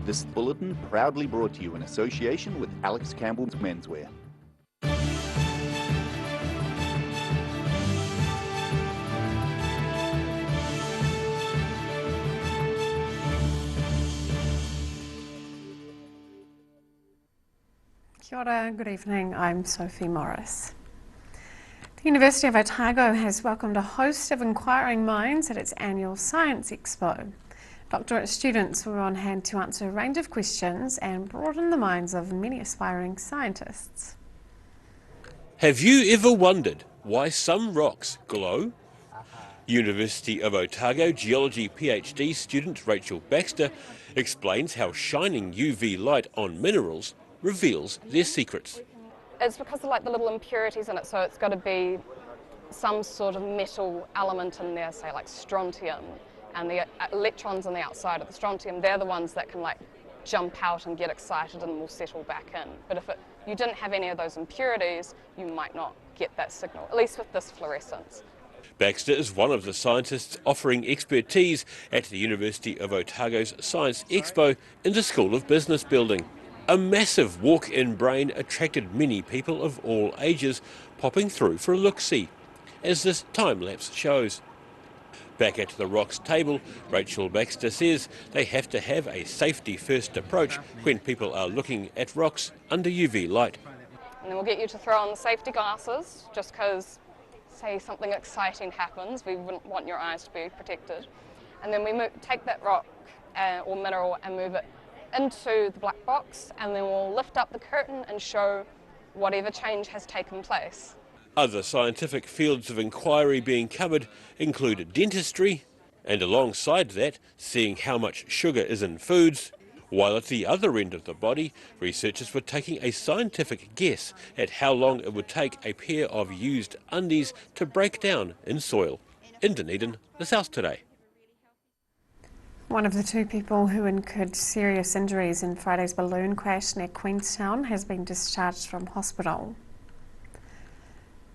This bulletin proudly brought to you in association with Alex Campbell's Menswear. Kia ora, good evening, I'm Sophie Morris. The University of Otago has welcomed a host of inquiring minds at its annual Science Expo. Doctorate students were on hand to answer a range of questions and broaden the minds of many aspiring scientists. Have you ever wondered why some rocks glow? University of Otago Geology PhD student Rachel Baxter explains how shining UV light on minerals reveals their secrets. It's because of like the little impurities in it, so it's got to be some sort of metal element in there, say like strontium, and the electrons on the outside of the strontium, they're the ones that can like jump out and get excited and will settle back in. But if you didn't have any of those impurities, you might not get that signal, at least with this fluorescence. Baxter is one of the scientists offering expertise at the University of Otago's Science Expo in the School of Business Building. A massive walk-in brain attracted many people of all ages popping through for a look-see, as this time-lapse shows. Back at the rocks table, Rachel Baxter says they have to have a safety-first approach when people are looking at rocks under UV light. And then we'll get you to throw on the safety glasses, just because, say, something exciting happens, we wouldn't want your eyes to be protected. And then we take that rock or mineral and move it into the black box, and then we'll lift up the curtain and show whatever change has taken place. Other scientific fields of inquiry being covered include dentistry, and alongside that, seeing how much sugar is in foods, while at the other end of the body, researchers were taking a scientific guess at how long it would take a pair of used undies to break down in soil. In Dunedin, The South Today. One of the two people who incurred serious injuries in Friday's balloon crash near Queenstown has been discharged from hospital.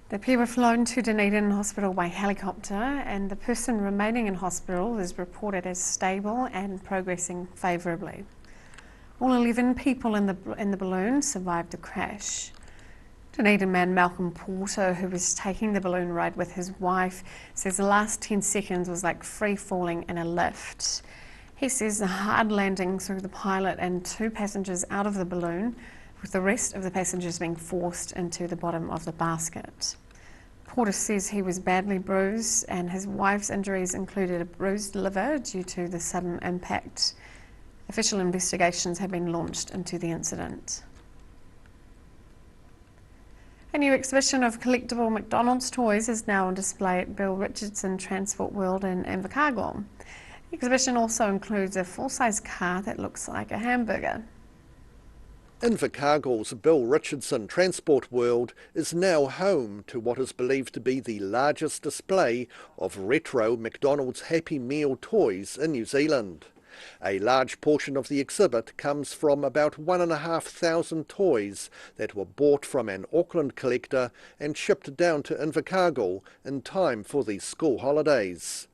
The pair were flown to Dunedin Hospital by helicopter, and the person remaining in hospital is reported as stable and progressing favourably. All 11 people in the balloon survived the crash. Dunedin man Malcolm Porter, who was taking the balloon ride with his wife, says the last 10 seconds was like free falling in a lift. He says the hard landing threw the pilot and 2 passengers out of the balloon, with the rest of the passengers being forced into the bottom of the basket. Porter says he was badly bruised, and his wife's injuries included a bruised liver due to the sudden impact. Official investigations have been launched into the incident. A new exhibition of collectible McDonald's toys is now on display at Bill Richardson Transport World in Invercargill. The exhibition also includes a full-size car that looks like a hamburger. Invercargill's Bill Richardson Transport World is now home to what is believed to be the largest display of retro McDonald's Happy Meal toys in New Zealand. A large portion of the exhibit comes from about 1,500 toys that were bought from an Auckland collector and shipped down to Invercargill in time for the school holidays.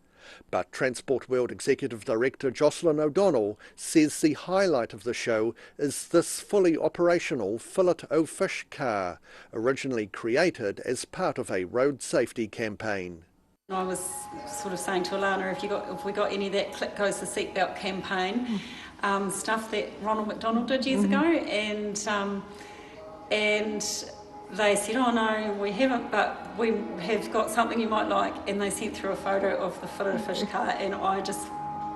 But Transport World Executive Director Jocelyn O'Donnell says the highlight of the show is this fully operational Fillet-O-Fish car, originally created as part of a road safety campaign. I was sort of saying to Alana, if we got any of that Click Goes the Seatbelt campaign, stuff that Ronald McDonald did years ago, and they said, oh no, we haven't, but we have got something you might like, and they sent through a photo of the Fillet-O-Fish car, and I just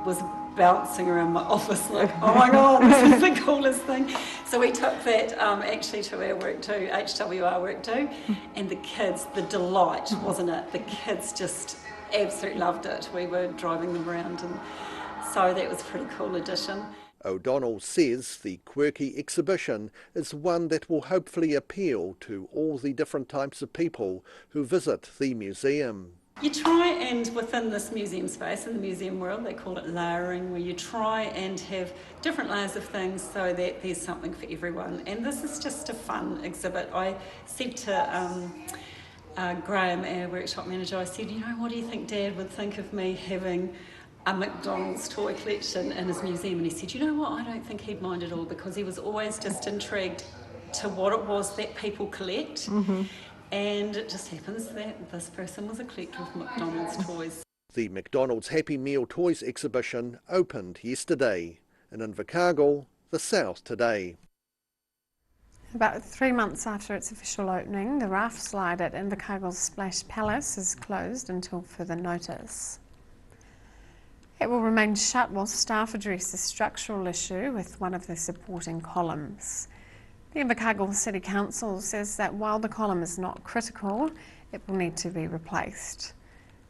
was bouncing around my office like, oh my god, this is the coolest thing. So we took that actually to our work too, HWR work too, and the kids, the delight, wasn't it? The kids just absolutely loved it. We were driving them around, and so that was a pretty cool addition. O'Donnell says the quirky exhibition is one that will hopefully appeal to all the different types of people who visit the museum. You try and within this museum space, in the museum world, they call it layering, where you try and have different layers of things so that there's something for everyone. And this is just a fun exhibit. I said to Graham, our workshop manager, I said, you know, what do you think Dad would think of me having a McDonald's toy collection in his museum, and he said, you know what, I don't think he'd mind at all, because he was always just intrigued to what it was that people collect. And it just happens that this person was a collector of McDonald's toys. The McDonald's Happy Meal Toys exhibition opened yesterday. In Invercargill, the South Today. About 3 months after its official opening, the raft slide at Invercargill's Splash Palace is closed until further notice. It will remain shut while staff address a structural issue with one of the supporting columns. The Invercargill City Council says that while the column is not critical, it will need to be replaced.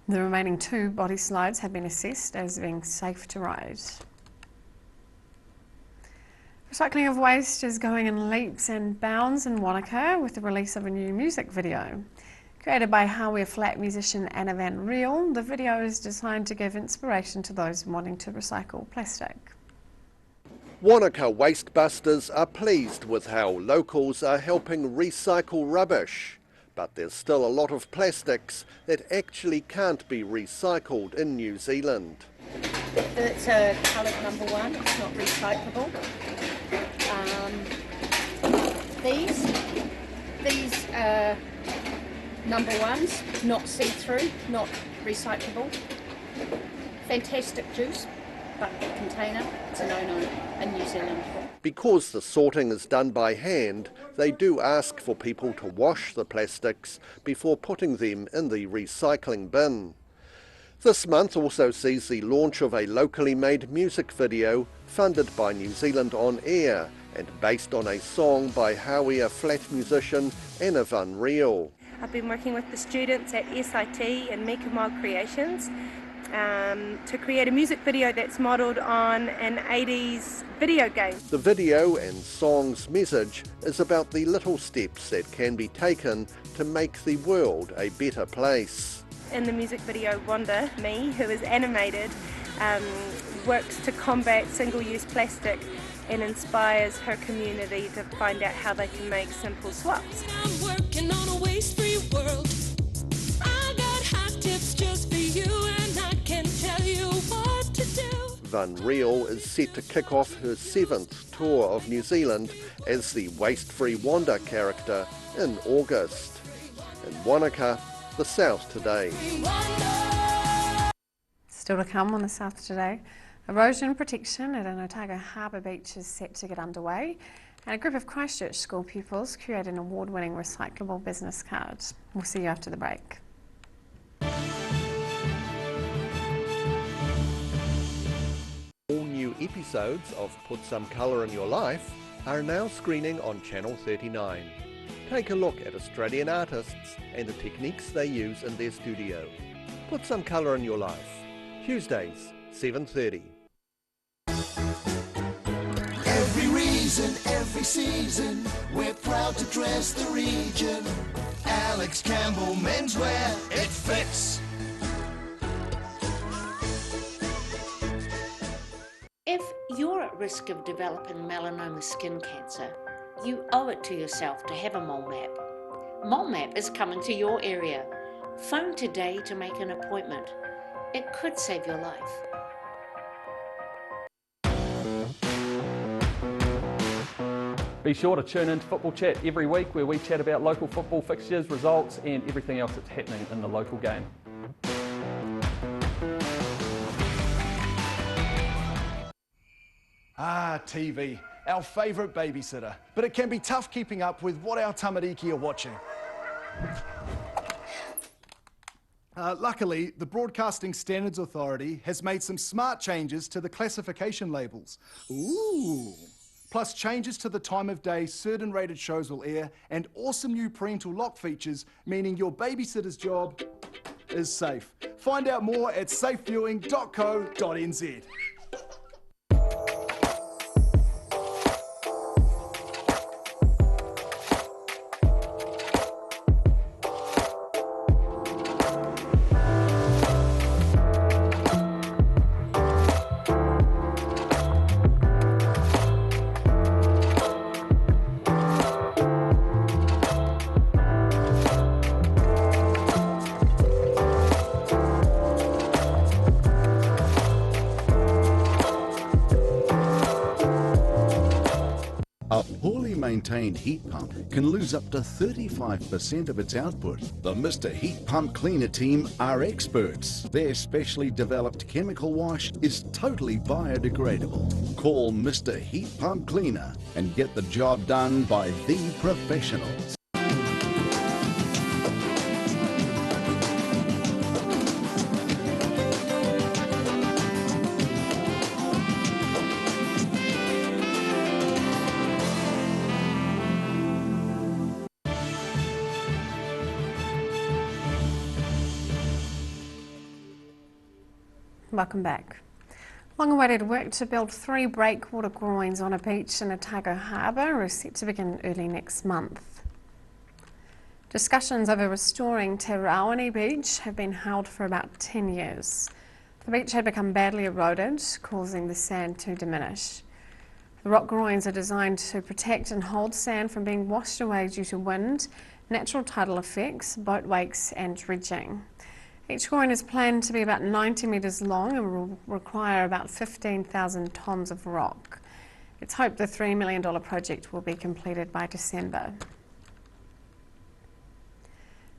The remaining 2 body slides have been assessed as being safe to ride. Recycling of waste is going in leaps and bounds in Wanaka with the release of a new music video. Created by Hawea Flat musician Anna Van Riel, the video is designed to give inspiration to those wanting to recycle plastic. Wanaka Waste Busters are pleased with how locals are helping recycle rubbish. But there's still a lot of plastics that actually can't be recycled in New Zealand. It's a coloured number 1, it's not recyclable. These number 1s, not see-through, not recyclable. Fantastic juice, but the container, it's a no-no in New Zealand. Because the sorting is done by hand, they do ask for people to wash the plastics before putting them in the recycling bin. This month also sees the launch of a locally made music video funded by New Zealand On Air and based on a song by Hawea Flat musician Anna Van Riel. I've been working with the students at SIT and Mika Mild Creations to create a music video that's modelled on an 80s video game. The video and song's message is about the little steps that can be taken to make the world a better place. In the music video, Wanda, who is animated, works to combat single-use plastic and inspires her community to find out how they can make simple swaps. I'm working on a waste-free world. I got hot tips just for you, and I can tell you what to do. Van Riel is set to kick off her 7th tour of New Zealand as the waste-free Wanda character in August. In Wanaka, the South Today. Still to come on the South Today. Erosion protection at an Otago Harbour Beach is set to get underway, and a group of Christchurch school pupils create an award-winning recyclable business card. We'll see you after the break. All new episodes of Put Some Colour in Your Life are now screening on Channel 39. Take a look at Australian artists and the techniques they use in their studio. Put Some Colour in Your Life. Tuesdays, 7:30. Every reason, every season, we're proud to dress the region. Alex Campbell Menswear, it fits. If you're at risk of developing melanoma skin cancer, you owe it to yourself to have a mole map. Mole Map is coming to your area. Phone today to make an appointment. It could save your life. Be sure to tune in to Football Chat every week, where we chat about local football fixtures, results and everything else that's happening in the local game. TV, our favourite babysitter. But it can be tough keeping up with what our tamariki are watching. Luckily, the Broadcasting Standards Authority has made some smart changes to the classification labels. Ooh! Plus changes to the time of day certain rated shows will air, and awesome new parental lock features, meaning your babysitter's job is safe. Find out more at safeviewing.co.nz. maintained heat pump can lose up to 35% of its output. The Mr. Heat Pump Cleaner team are experts. Their specially developed chemical wash is totally biodegradable. Call Mr. Heat Pump Cleaner and get the job done by the professionals. Welcome back. Long-awaited work to build 3 breakwater groins on a beach in Otago Harbour is set to begin early next month. Discussions over restoring Te Rauani Beach have been held for about 10 years. The beach had become badly eroded, causing the sand to diminish. The rock groins are designed to protect and hold sand from being washed away due to wind, natural tidal effects, boat wakes and dredging. Each groin is planned to be about 90 metres long and will require about 15,000 tonnes of rock. It's hoped the $3 million project will be completed by December.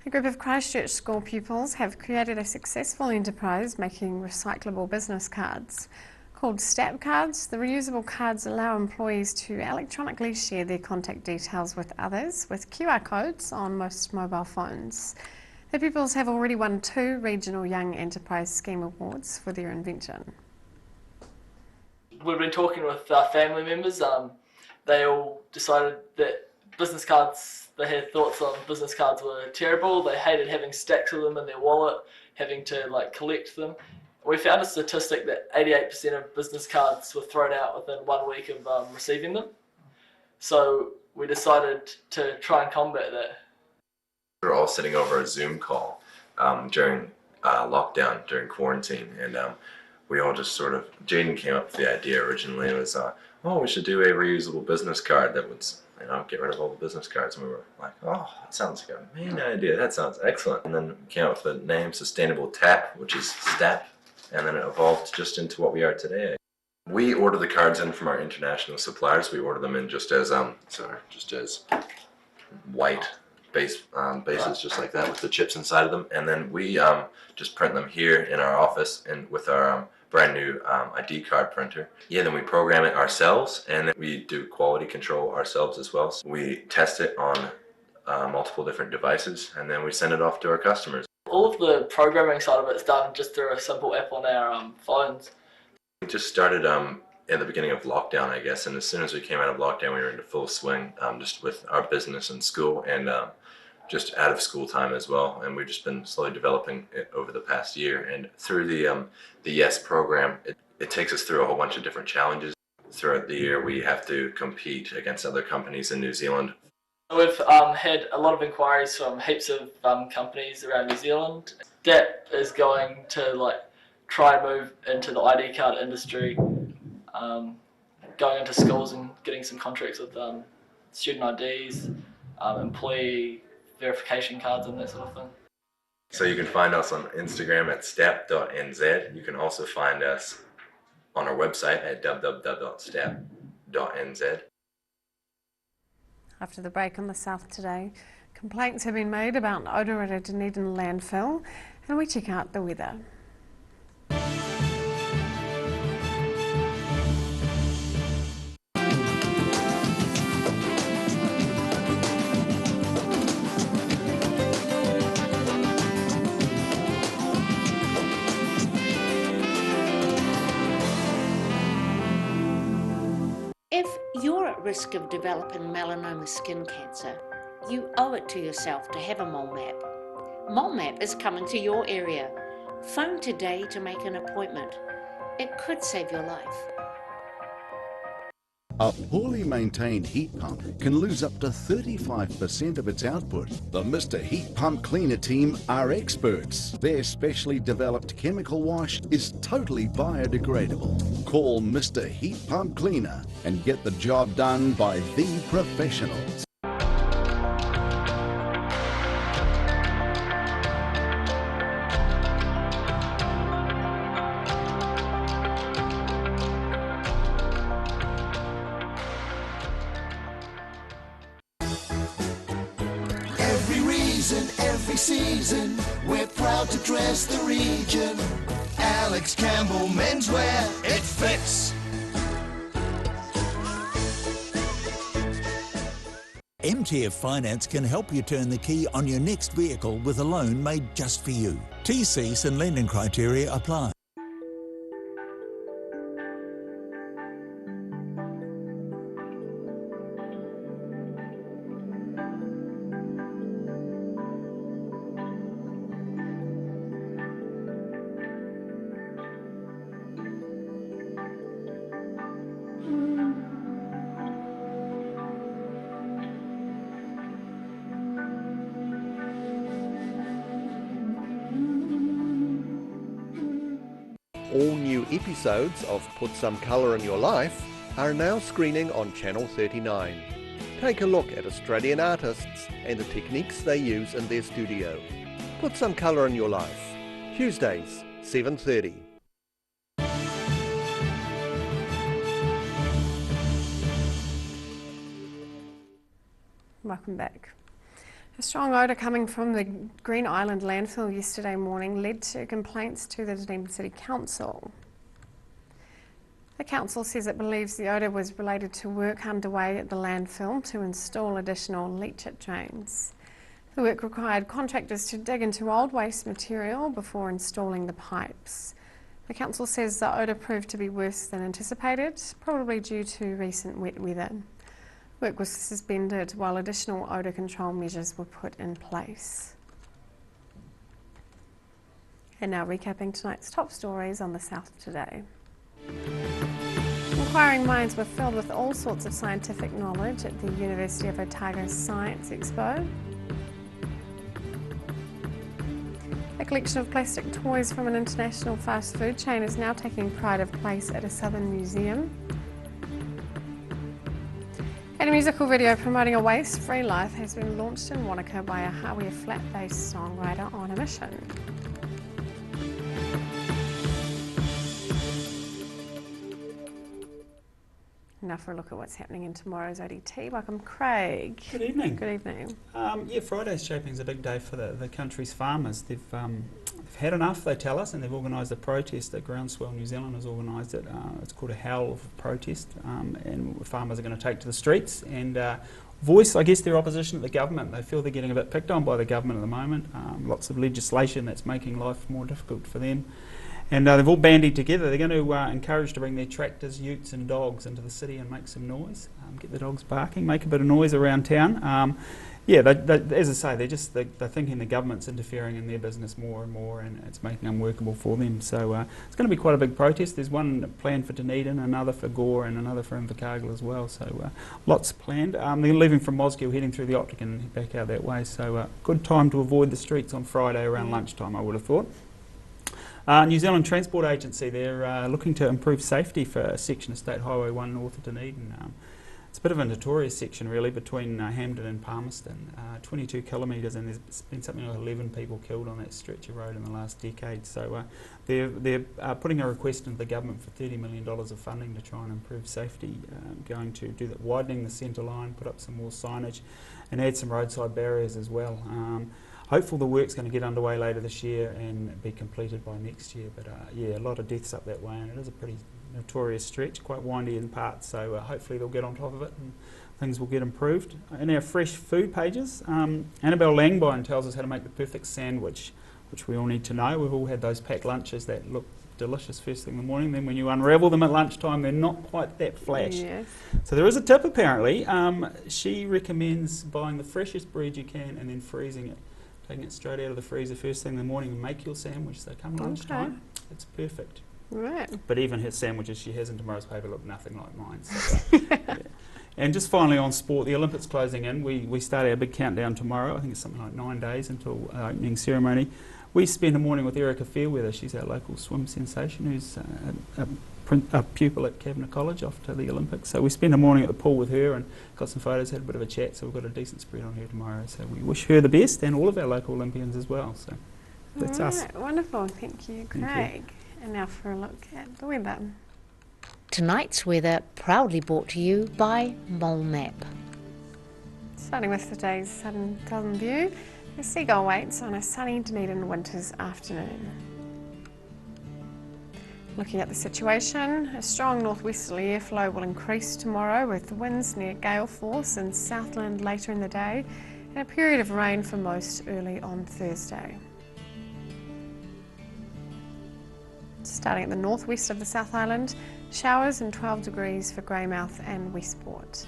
A group of Christchurch school pupils have created a successful enterprise making recyclable business cards. Called STAP cards, the reusable cards allow employees to electronically share their contact details with others with QR codes on most mobile phones. The pupils have already won 2 Regional Young Enterprise Scheme Awards for their invention. We've been talking with family members. They all decided that business cards, they had thoughts on business cards were terrible. They hated having stacks of them in their wallet, having to collect them. We found a statistic that 88% of business cards were thrown out within 1 week of receiving them. So we decided to try and combat that. We were all sitting over a Zoom call during lockdown, during quarantine, and we all just sort of, Jaden came up with the idea originally. It was, oh, we should do a reusable business card that would, get rid of all the business cards. And we were like, oh, that sounds like a main idea. That sounds excellent. And then we came up with the name Sustainable Tap, which is STAP, and then it evolved just into what we are today. We order the cards in from our international suppliers. We order them in just as white bases, just like that, with the chips inside of them, and then we just print them here in our office and with our brand new ID card printer. Yeah, then we program it ourselves, and then we do quality control ourselves as well. So we test it on multiple different devices, and then we send it off to our customers. All of the programming side of it is done just through a simple app on our phones. We just started at the beginning of lockdown, I guess, and as soon as we came out of lockdown, we were into full swing, just with our business and school, and just out of school time as well. And we've just been slowly developing it over the past year. And through the YES program, it takes us through a whole bunch of different challenges. Throughout the year, we have to compete against other companies in New Zealand. We've had a lot of inquiries from heaps of companies around New Zealand. DAP is going to try and move into the ID card industry, going into schools and getting some contracts with student IDs, employee verification cards and that sort of thing. So you can find us on Instagram at stap.nz. You can also find us on our website at www.stap.nz. After the break on the South Today, complaints have been made about odour at a Dunedin landfill, and we check out the weather. If you're at risk of developing melanoma skin cancer, you owe it to yourself to have a mole map. Mole map is coming to your area. Phone today to make an appointment. It could save your life. A poorly maintained heat pump can lose up to 35% of its output. The Mr. Heat Pump Cleaner team are experts. Their specially developed chemical wash is totally biodegradable. Call Mr. Heat Pump Cleaner and get the job done by the professionals. every season. We're proud to dress the region. Alex Campbell Menswear, it fits. MTF Finance can help you turn the key on your next vehicle with a loan made just for you. TCs and lending criteria apply. All new episodes of Put Some Colour in Your Life are now screening on Channel 39. Take a look at Australian artists and the techniques they use in their studio. Put Some Colour in Your Life, Tuesdays, 7:30. Welcome back. A strong odour coming from the Green Island landfill yesterday morning led to complaints to the Dunedin City Council. The council says it believes the odour was related to work underway at the landfill to install additional leachate drains. The work required contractors to dig into old waste material before installing the pipes. The council says the odour proved to be worse than anticipated, probably due to recent wet weather. Work was suspended while additional odour control measures were put in place. And now recapping tonight's top stories on the South Today. Inquiring minds were filled with all sorts of scientific knowledge at the University of Otago Science Expo. A collection of plastic toys from an international fast food chain is now taking pride of place at a southern museum. And a musical video promoting a waste-free life has been launched in Wanaka by a Hawea flat-based songwriter on a mission. Now for a look at what's happening in tomorrow's ODT. Welcome, Craig. Good evening. Good evening. Yeah, Friday's shaping is a big day for the country's farmers. They've had enough, they tell us, and they've organised a protest that Groundswell New Zealand has organised it. It's called a Howl of Protest, and farmers are going to take to the streets and voice, I guess, their opposition to the government. They feel they're getting a bit picked on by the government at the moment. Lots of legislation that's making life more difficult for them. And they've all bandied together. They're going to encourage to bring their tractors, utes and dogs into the city and make some noise, get the dogs barking, make a bit of noise around town. Yeah, as I say, they're thinking the government's interfering in their business more and more, and it's making it unworkable for them. So it's going to be quite a big protest. There's one planned for Dunedin, another for Gore, and another for Invercargill as well. So lots planned. They're leaving from Mosgiel, heading through the Optic and back out that way. So good time to avoid the streets on Friday around lunchtime, I would have thought. New Zealand Transport Agency, they're looking to improve safety for a section of State Highway 1 north of Dunedin. It's a bit of a notorious section really between Hampden and Palmerston, 22 kilometres, and there's been something like 11 people killed on that stretch of road in the last decade. So they're putting a request into the government for $30 million of funding to try and improve safety, going to do that, widening the centre line, put up some more signage and add some roadside barriers as well. Hopeful the work's going to get underway later this year and be completed by next year. But yeah, a lot of deaths up that way, and it is a pretty notorious stretch, quite windy in parts. So hopefully they'll get on top of it and things will get improved. In our fresh food pages, Annabelle Langbein tells us how to make the perfect sandwich, which we all need to know. We've all had those packed lunches that look delicious first thing in the morning. Then when you unravel them at lunchtime, they're not quite that flash. Yes. So there is a tip apparently. She recommends buying the freshest bread you can and then freezing it. Taking it straight out of the freezer first thing in the morning and make your sandwich. So come lunchtime, it's perfect. Right. But even her sandwiches she has in tomorrow's paper look nothing like mine. So, yeah. And just finally on sport, the Olympics closing in. We start our big countdown tomorrow. I think it's something like 9 days until opening ceremony. We spend a morning with Erica Fairweather. She's our local swim sensation who's a pupil at Kavanagh College off to the Olympics. So we spent a morning at the pool with her and got some photos, had a bit of a chat, so we've got a decent spread on her tomorrow. So we wish her the best and all of our local Olympians as well. So that's us. Wonderful, thank you, Craig. Thank you. And now for a look at the weather. Tonight's weather proudly brought to you by Mole Map. Starting with today's southern view. The Seagull waits on a sunny Dunedin winter's afternoon. Looking at the situation, a strong northwesterly airflow will increase tomorrow with winds near gale force in Southland later in the day and a period of rain for most early on Thursday. Starting at the northwest of the South Island, showers and 12 degrees for Greymouth and Westport.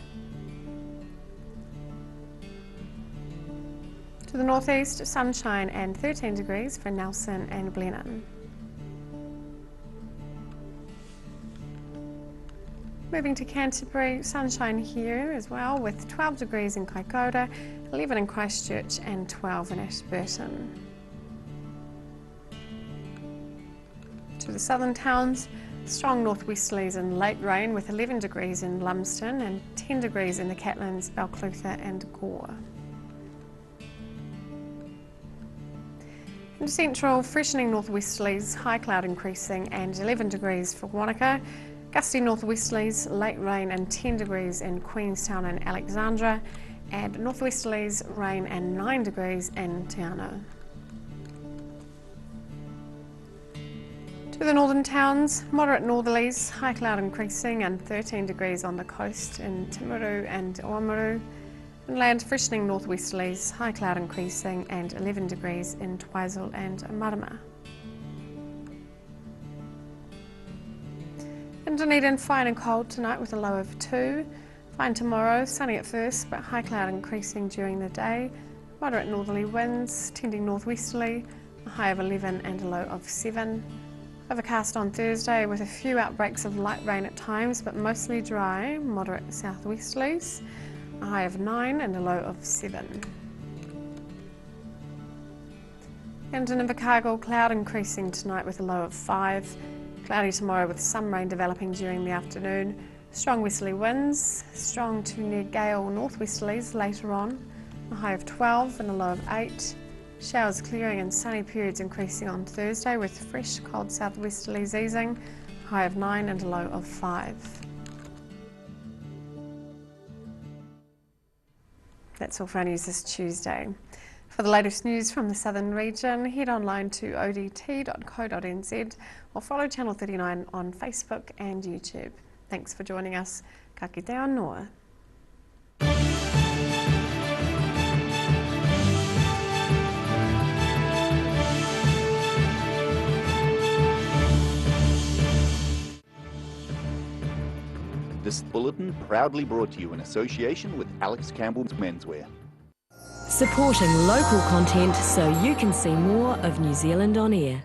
To the northeast, sunshine and 13 degrees for Nelson and Blenheim. Moving to Canterbury, sunshine here as well with 12 degrees in Kaikoura, 11 in Christchurch and 12 in Ashburton. To the southern towns, strong northwesterlies and late rain with 11 degrees in Lumsden and 10 degrees in the Catlins, Balclutha and Gore. In central, freshening northwesterlies, high cloud increasing and 11 degrees for Wanaka. Gusty northwesterlies, late rain and 10 degrees in Queenstown and Alexandra, and northwesterlies, rain and 9 degrees in Te Anau. To the northern towns, moderate northerlies, high cloud increasing and 13 degrees on the coast in Timaru and Oamaru. Inland, freshening northwesterlies, high cloud increasing and 11 degrees in Twizel and Marama. In Dunedin, fine and cold tonight with a low of 2. Fine tomorrow, sunny at first but high cloud increasing during the day. Moderate northerly winds, tending northwesterly, a high of 11 and a low of 7. Overcast on Thursday with a few outbreaks of light rain at times but mostly dry, moderate southwesterlies, a high of 9 and a low of 7. And in Invercargill, cloud increasing tonight with a low of 5. Cloudy tomorrow with some rain developing during the afternoon. Strong westerly winds, strong to near gale northwesterlies later on. A high of 12 and a low of 8. Showers clearing and sunny periods increasing on Thursday with fresh cold southwesterlies easing. A high of 9 and a low of 5. That's all for our news this Tuesday. For the latest news from the southern region, head online to odt.co.nz or follow Channel 39 on Facebook and YouTube. Thanks for joining us. Ka kite anō. This bulletin proudly brought to you in association with Alex Campbell's Menswear. Supporting local content so you can see more of New Zealand on air.